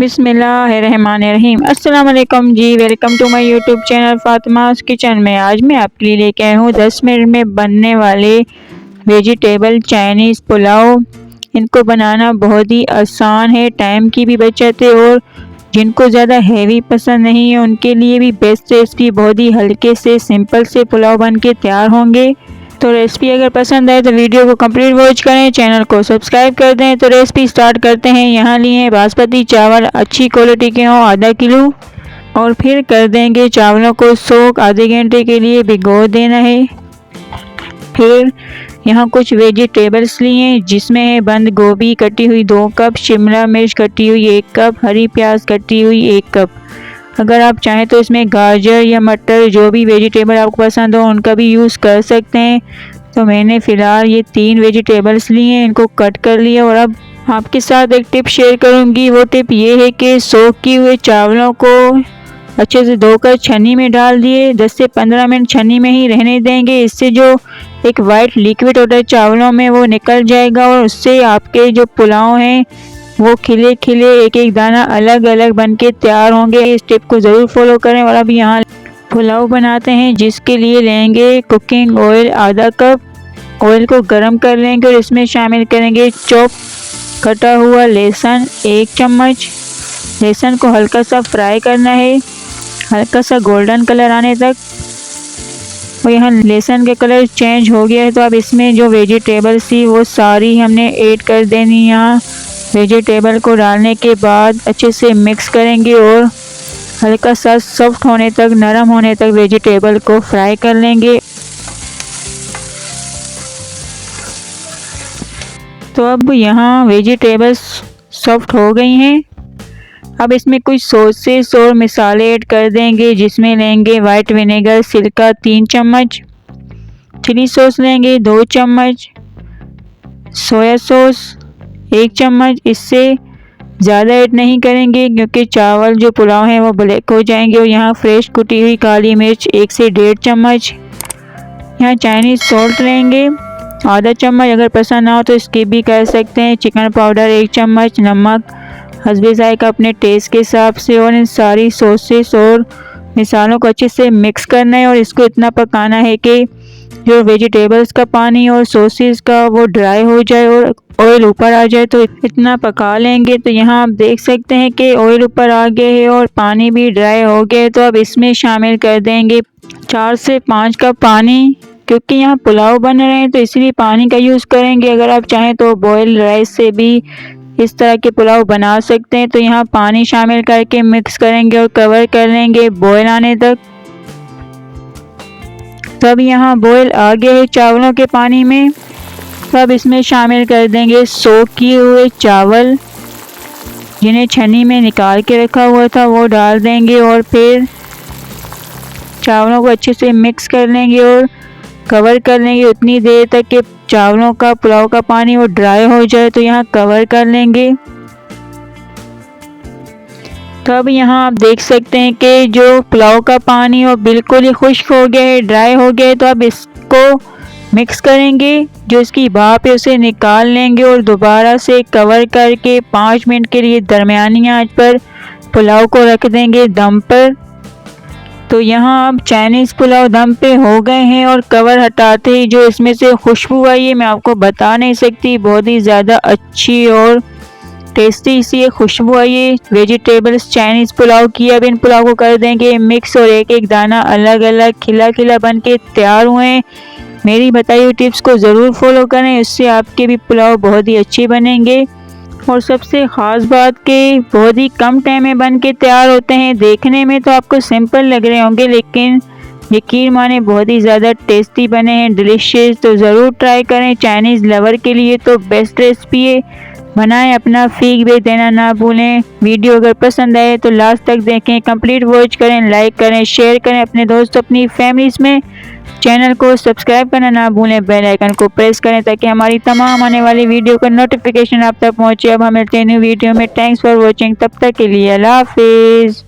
बिस्मिल्लाहिर्रहमानिर्रहीम। अस्सलाम वालेकुम जी, welcome to my YouTube channel Fatima's kitchen में। आज मैं आपके लिए लेके आई हूँ 10 मिनट में बनने वाले वेजिटेबल चाइनीज़ पुलाव। इनको बनाना बहुत ही आसान है, टाइम की भी बचत है और जिनको ज़्यादा हैवी पसंद नहीं है उनके लिए भी बेस्ट रेसिपी। बहुत ही हल्के से सिंपल से पुलाव बन के तैयार होंगे। तो रेसिपी अगर पसंद आए तो वीडियो को कंप्लीट वॉच करें, चैनल को सब्सक्राइब कर दें। तो रेसिपी स्टार्ट करते हैं। यहाँ लिए हैं बासमती चावल, अच्छी क्वालिटी के हों, आधा किलो। और फिर कर देंगे चावलों को सोक, आधे घंटे के लिए भिगो देना है। फिर यहाँ कुछ वेजिटेबल्स लिए जिसमें है बंद गोभी कटी हुई 2 कप, शिमला मिर्च कटी हुई 1 कप, हरी प्याज कटी हुई 1 कप। अगर आप चाहें तो इसमें गाजर या मटर, जो भी वेजिटेबल आपको पसंद हो उनका भी यूज़ कर सकते हैं। तो मैंने फ़िलहाल ये 3 वेजिटेबल्स लिए हैं, इनको कट कर लिया। और अब आपके साथ एक टिप शेयर करूंगी। वो टिप ये है कि सोख किए हुए चावलों को अच्छे से धोकर छन्नी में डाल दिए। 10 से 15 मिनट छन्नी में ही रहने देंगे। इससे जो एक वाइट लिक्विड होता है चावलों में वो निकल जाएगा और उससे आपके जो पुलाव हैं वो खिले खिले एक एक दाना अलग अलग बन के तैयार होंगे। इस टिप को ज़रूर फॉलो करें। और अब यहाँ पुलाव बनाते हैं, जिसके लिए लेंगे कुकिंग ऑयल आधा कप। ऑयल को गरम कर लेंगे और इसमें शामिल करेंगे चॉप कटा हुआ लहसुन 1 चम्मच। लहसुन को हल्का सा फ्राई करना है, हल्का सा गोल्डन कलर आने तक। और यहाँ लहसुन का कलर चेंज हो गया है तो अब इसमें जो वेजिटेबल्स थी वो सारी हमने ऐड कर देनी। यहाँ वेजिटेबल को डालने के बाद अच्छे से मिक्स करेंगे और हल्का सा सॉफ्ट होने तक, नरम होने तक वेजिटेबल को फ्राई कर लेंगे। तो अब यहाँ वेजिटेबल्स सॉफ्ट हो गई हैं। अब इसमें कुछ सॉसेस और मसाले ऐड कर देंगे, जिसमें लेंगे वाइट विनेगर सिरका 3 चम्मच, चिली सॉस लेंगे 2 चम्मच, सोया सॉस 1 चम्मच। इससे ज़्यादा ऐड नहीं करेंगे क्योंकि चावल जो पुलाव हैं वो ब्लैक हो जाएंगे। और यहाँ फ्रेश कुटी हुई काली मिर्च 1 से 1.5 चम्मच। यहाँ चाइनीज़ सॉल्ट लेंगे आधा चम्मच, अगर पसंद ना हो तो स्किप भी कर सकते हैं। चिकन पाउडर 1 चम्मच, नमक हस्बे ज़ायक़ा अपने टेस्ट के हिसाब से। और इन सारी सॉसेस और मसालों को अच्छे से मिक्स करना है और इसको इतना पकाना है कि जो वेजिटेबल्स का पानी और सॉसेस का वो ड्राई हो जाए और ऑयल ऊपर आ जाए। तो इतना पका लेंगे। तो यहाँ आप देख सकते हैं कि ऑयल ऊपर आ गया है और पानी भी ड्राई हो गया है। तो अब इसमें शामिल कर देंगे 4 से 5 कप पानी। क्योंकि यहाँ पुलाव बन रहे हैं तो इसलिए पानी का यूज़ करेंगे। अगर आप चाहें तो बॉयल राइस से भी इस तरह के पुलाव बना सकते हैं। तो यहाँ पानी शामिल करके मिक्स करेंगे और कवर कर लेंगे बॉयल आने तक। तब यहाँ बॉयल आ गया है चावलों के पानी में। तब इसमें शामिल कर देंगे सोक किए हुए चावल, जिन्हें छन्नी में निकाल के रखा हुआ था वो डाल देंगे। और फिर चावलों को अच्छे से मिक्स कर लेंगे और कवर कर लेंगे उतनी देर तक कि चावलों का पुलाव का पानी वो ड्राई हो जाए। तो यहाँ कवर कर लेंगे। तो अब यहाँ आप देख सकते हैं कि जो पुलाव का पानी वो बिल्कुल ही खुश्क हो गया है, ड्राई हो गया है। तो अब इसको मिक्स करेंगे, जो इसकी भाप है उसे निकाल लेंगे और दोबारा से कवर करके 5 मिनट के लिए दरमियानी आंच पर पुलाव को रख देंगे दम पर। तो यहाँ अब चाइनीज़ पुलाव दम पे हो गए हैं और कवर हटाते ही जो इसमें से खुशबू आई है मैं आपको बता नहीं सकती। बहुत ही ज़्यादा अच्छी और टेस्टी सी खुशबू आई है वेजिटेबल्स चाइनीज़ पुलाव की। अब इन पुलाव को कर देंगे मिक्स और एक एक दाना अलग अलग खिला खिला बन के तैयार हुए हैं। मेरी बताई हुई टिप्स को ज़रूर फॉलो करें, इससे आपके भी पुलाव बहुत ही अच्छे बनेंगे। और सबसे ख़ास बात कि बहुत ही कम टाइम में बन के तैयार होते हैं। देखने में तो आपको सिंपल लग रहे होंगे लेकिन यकीन माने बहुत ही ज़्यादा टेस्टी बने हैं, डिलीशियस। तो ज़रूर ट्राई करें। चाइनीज़ लवर के लिए तो बेस्ट रेसिपी है। बनाएं, अपना फीडबैक देना ना भूलें। वीडियो अगर पसंद आए तो लास्ट तक देखें, कंप्लीट वॉच करें, लाइक करें, शेयर करें अपने दोस्तों अपनी फैमिलीज़ में। चैनल को सब्सक्राइब करना ना भूलें, बेल आइकन को प्रेस करें ताकि हमारी तमाम आने वाली वीडियो का नोटिफिकेशन आप तक पहुंचे। अब हम मिलते हैं न्यू वीडियो में। Thanks for watching. तब तक के लिए अल्लाह हाफिज़।